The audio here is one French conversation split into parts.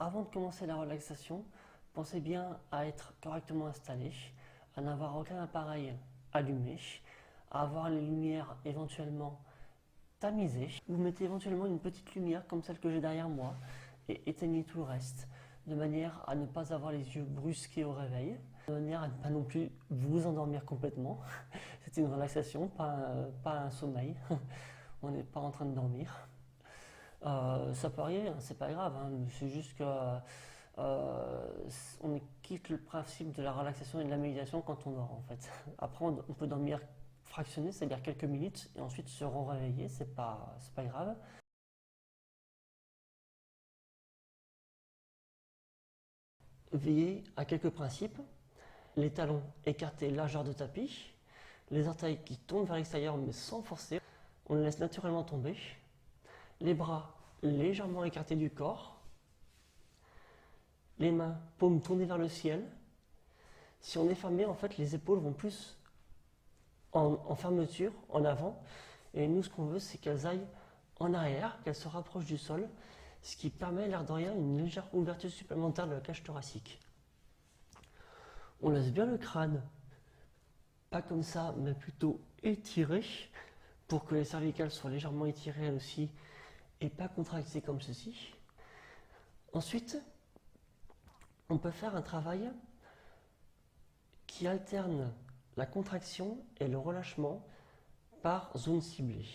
Avant de commencer la relaxation, pensez bien à être correctement installé, à n'avoir aucun appareil allumé, à avoir les lumières éventuellement tamisées. Vous mettez éventuellement une petite lumière comme celle que j'ai derrière moi et éteignez tout le reste, de manière à ne pas avoir les yeux brusqués au réveil, de manière à ne pas non plus vous endormir complètement. C'est une relaxation, pas un sommeil. On n'est pas en train de dormir. Ça peut arriver, hein, c'est pas grave, hein, c'est juste que on quitte le principe de la relaxation et de la méditation quand on dort en fait. Après, on peut dormir fractionné, c'est-à-dire quelques minutes, et ensuite se réveiller, c'est pas grave. Veillez à quelques principes. Les talons écartés largeur de tapis, les orteils qui tombent vers l'extérieur mais sans forcer, on les laisse naturellement tomber, les bras légèrement écartés du corps, les mains, paumes tournées vers le ciel. Si on est fermé, en fait, les épaules vont plus en fermeture, en avant, et nous, ce qu'on veut, c'est qu'elles aillent en arrière, qu'elles se rapprochent du sol, ce qui permet, l'air de rien, une légère ouverture supplémentaire de la cage thoracique. On laisse bien le crâne, pas comme ça, mais plutôt étiré, pour que les cervicales soient légèrement étirées elles aussi, et pas contractées comme ceci. Ensuite, on peut faire un travail qui alterne la contraction et le relâchement par zone ciblée.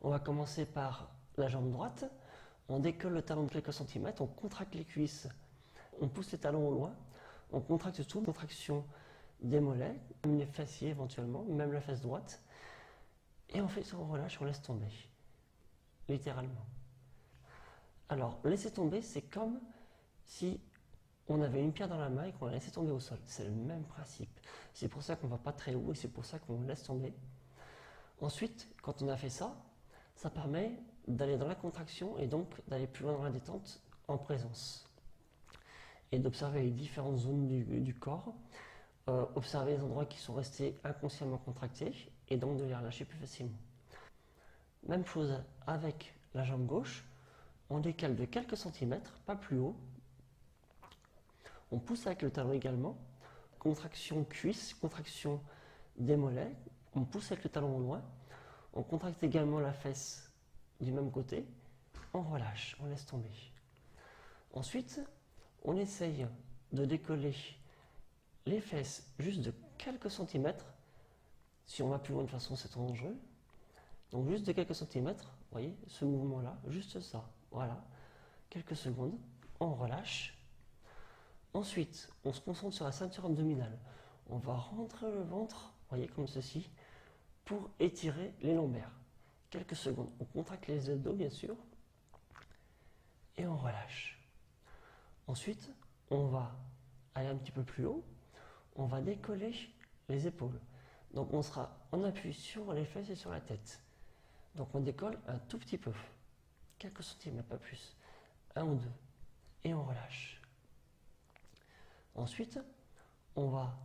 On va commencer par la jambe droite, on décolle le talon de quelques centimètres, on contracte les cuisses, on pousse les talons au loin, on contracte tout, contraction des mollets, même les fessiers éventuellement, même la fesse droite, et on fait ça, on relâche, on laisse tomber, littéralement. Alors, laisser tomber, c'est comme si on avait une pierre dans la main et qu'on la laissait tomber au sol. C'est le même principe. C'est pour ça qu'on ne va pas très haut et c'est pour ça qu'on laisse tomber. Ensuite, quand on a fait ça, ça permet d'aller dans la contraction et donc d'aller plus loin dans la détente en présence. Et d'observer les différentes zones du corps, observer les endroits qui sont restés inconsciemment contractés et donc de les relâcher plus facilement. Même chose avec la jambe gauche, on décale de quelques centimètres, pas plus haut. On pousse avec le talon également, contraction cuisse, contraction des mollets, on pousse avec le talon au loin, on contracte également la fesse du même côté, on relâche, on laisse tomber. Ensuite, on essaye de décoller les fesses juste de quelques centimètres. Si on va plus loin de toute façon, c'est trop dangereux. Donc juste de quelques centimètres, vous voyez, ce mouvement-là, juste ça, voilà, quelques secondes, on relâche. Ensuite, on se concentre sur la ceinture abdominale. On va rentrer le ventre, vous voyez, comme ceci, pour étirer les lombaires. Quelques secondes. On contracte les abdos, bien sûr, et on relâche. Ensuite, on va aller un petit peu plus haut. On va décoller les épaules. Donc, on sera en appui sur les fesses et sur la tête. Donc, on décolle un tout petit peu. Quelques centimètres, pas plus. Un ou deux. Et on relâche. Ensuite, on va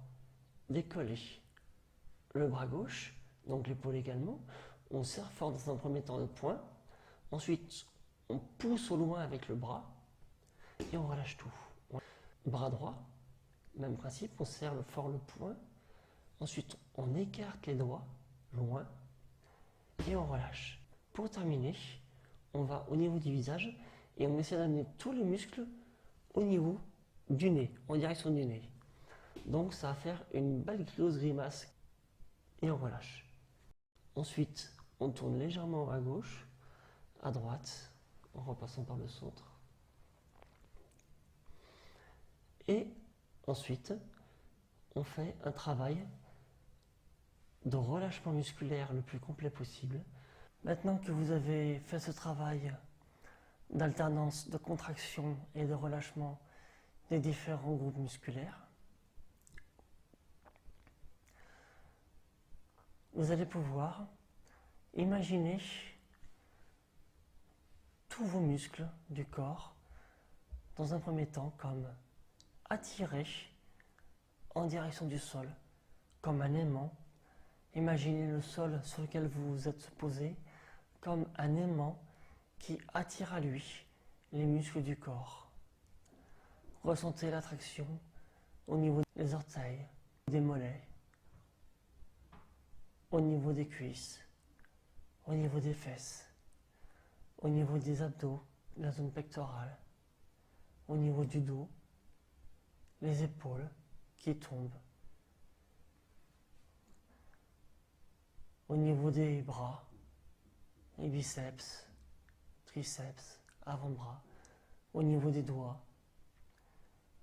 décoller le bras gauche, donc l'épaule également. On serre fort dans un premier temps le poing. Ensuite, on pousse au loin avec le bras et on relâche tout. Bras droit, même principe, on serre fort le poing. Ensuite, on écarte les doigts loin et on relâche. Pour terminer, on va au niveau du visage et on essaie d'amener tous les muscles au niveau du nez, en direction du nez. Donc ça va faire une belle grosse grimace et on relâche. Ensuite, on tourne légèrement à gauche, à droite, en repassant par le centre. Et ensuite, on fait un travail de relâchement musculaire le plus complet possible. Maintenant que vous avez fait ce travail d'alternance de contraction et de relâchement des différents groupes musculaires, vous allez pouvoir imaginer tous vos muscles du corps, dans un premier temps, comme attirés en direction du sol, comme un aimant. Imaginez le sol sur lequel vous vous êtes posé comme un aimant qui attire à lui les muscles du corps. Ressentez l'attraction au niveau des orteils, des mollets, au niveau des cuisses, au niveau des fesses, au niveau des abdos, de la zone pectorale, au niveau du dos, les épaules qui tombent, au niveau des bras, les biceps, triceps, avant-bras, au niveau des doigts,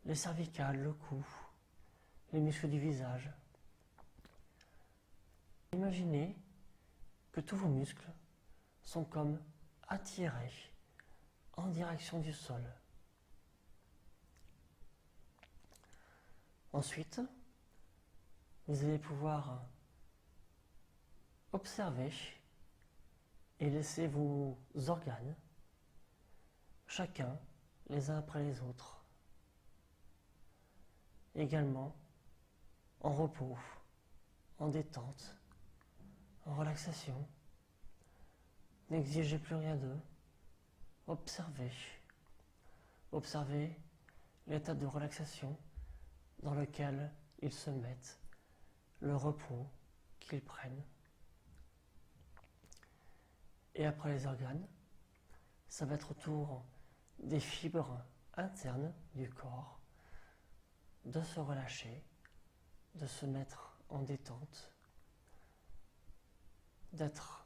les cervicales, le cou, les muscles du visage. Imaginez que tous vos muscles sont comme attirés en direction du sol. Ensuite, vous allez pouvoir observer et laisser vos organes, chacun les uns après les autres, également en repos, en détente, en relaxation. N'exigez plus rien d'eux. Observez. Observez l'état de relaxation dans lequel ils se mettent, le repos qu'ils prennent. Et après les organes, ça va être au tour des fibres internes du corps de se relâcher, de se mettre en détente, d'être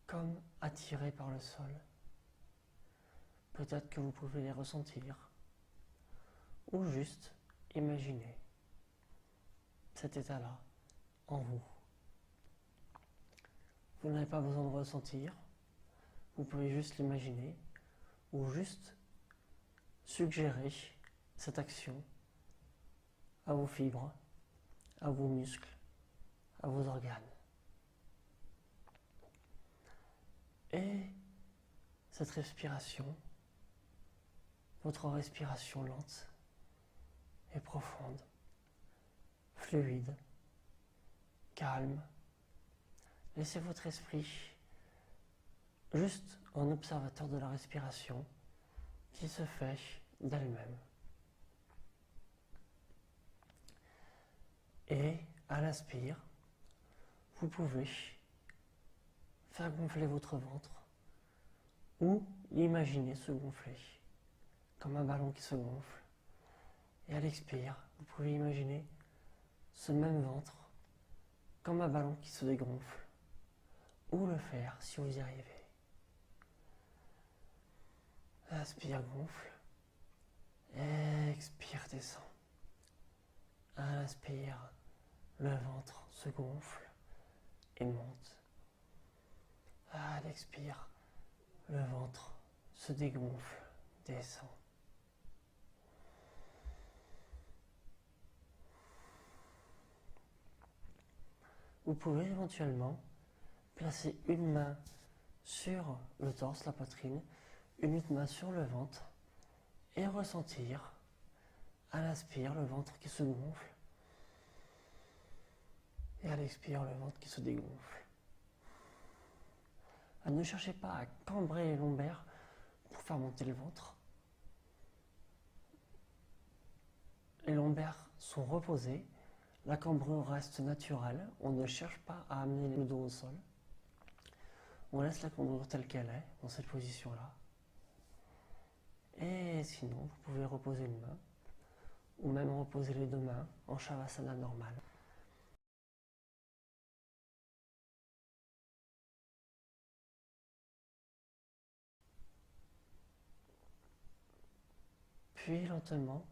comme attirés par le sol. Peut-être que vous pouvez les ressentir, ou juste imaginer cet état-là en vous. Vous n'avez pas besoin de ressentir, vous pouvez juste l'imaginer, ou juste suggérer cette action à vos fibres, à vos muscles, à vos organes. Et cette respiration, votre respiration lente et profonde, fluide, calme. Laissez votre esprit juste en observateur de la respiration qui se fait d'elle-même. Et à l'inspire, vous pouvez faire gonfler votre ventre ou l'imaginer se gonfler, comme un ballon qui se gonfle. Et à l'expire, vous pouvez imaginer ce même ventre comme un ballon qui se dégonfle, ou le faire si vous y arrivez. Inspire, gonfle. Expire, descend. À l'inspire, le ventre se gonfle et monte. À l'expire, le ventre se dégonfle, descend. Vous pouvez éventuellement placer une main sur le torse, la poitrine, une autre main sur le ventre et ressentir à l'inspire le ventre qui se gonfle et à l'expire le ventre qui se dégonfle. Ne cherchez pas à cambrer les lombaires pour faire monter le ventre. Les lombaires sont reposés, la cambrure reste naturelle, on ne cherche pas à amener le dos au sol. On laisse la cambrure telle qu'elle est, dans cette position-là. Et sinon, vous pouvez reposer une main, ou même reposer les deux mains en Shavasana normal. Puis lentement,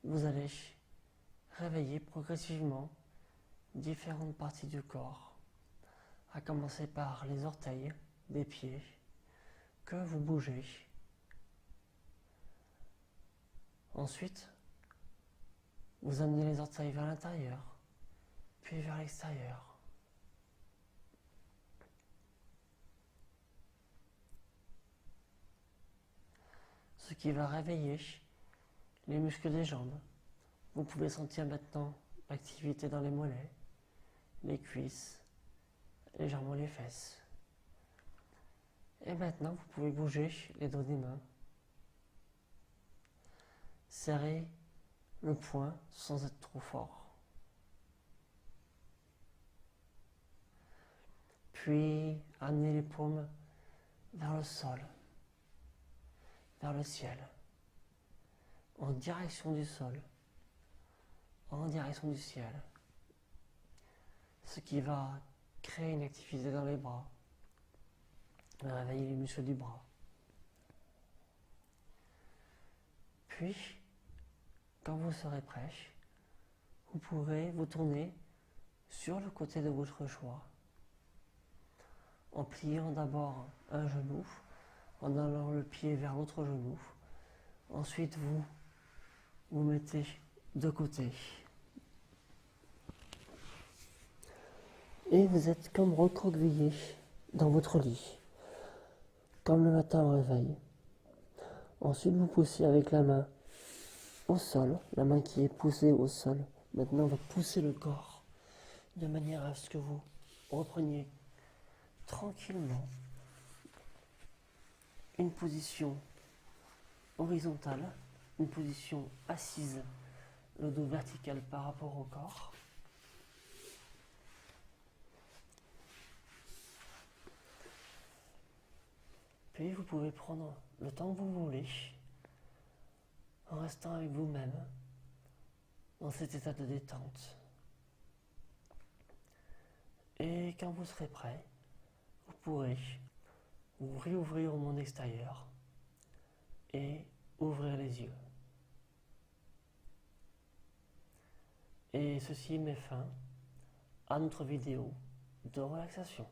vous allez réveiller progressivement différentes parties du corps, à commencer par les orteils des pieds que vous bougez. Ensuite, vous amenez les orteils vers l'intérieur, puis vers l'extérieur. Ce qui va réveiller les muscles des jambes. Vous pouvez sentir maintenant l'activité dans les mollets, les cuisses, légèrement les fesses. Et maintenant, vous pouvez bouger les dos des mains. serrez le poing sans être trop fort. Puis amenez les paumes vers le sol, vers le ciel, en direction du sol, en direction du ciel. Ce qui va créer une activité dans les bras, réveiller les muscles du bras. Puis, quand vous serez prêt, vous pourrez vous tourner sur le côté de votre choix, en pliant d'abord un genou, en allant le pied vers l'autre genou. Ensuite, vous vous mettez de côté. Et vous êtes comme recroquevillé dans votre lit, comme le matin au réveil. Ensuite, vous poussez avec la main au sol, la main qui est poussée au sol. Maintenant, vous poussez le corps de manière à ce que vous repreniez tranquillement une position horizontale, une position assise, le dos vertical par rapport au corps. Puis vous pouvez prendre le temps que vous voulez, en restant avec vous-même, dans cet état de détente. Et quand vous serez prêt, vous pourrez vous réouvrir au monde extérieur et ouvrir les yeux. Et ceci met fin à notre vidéo de relaxation.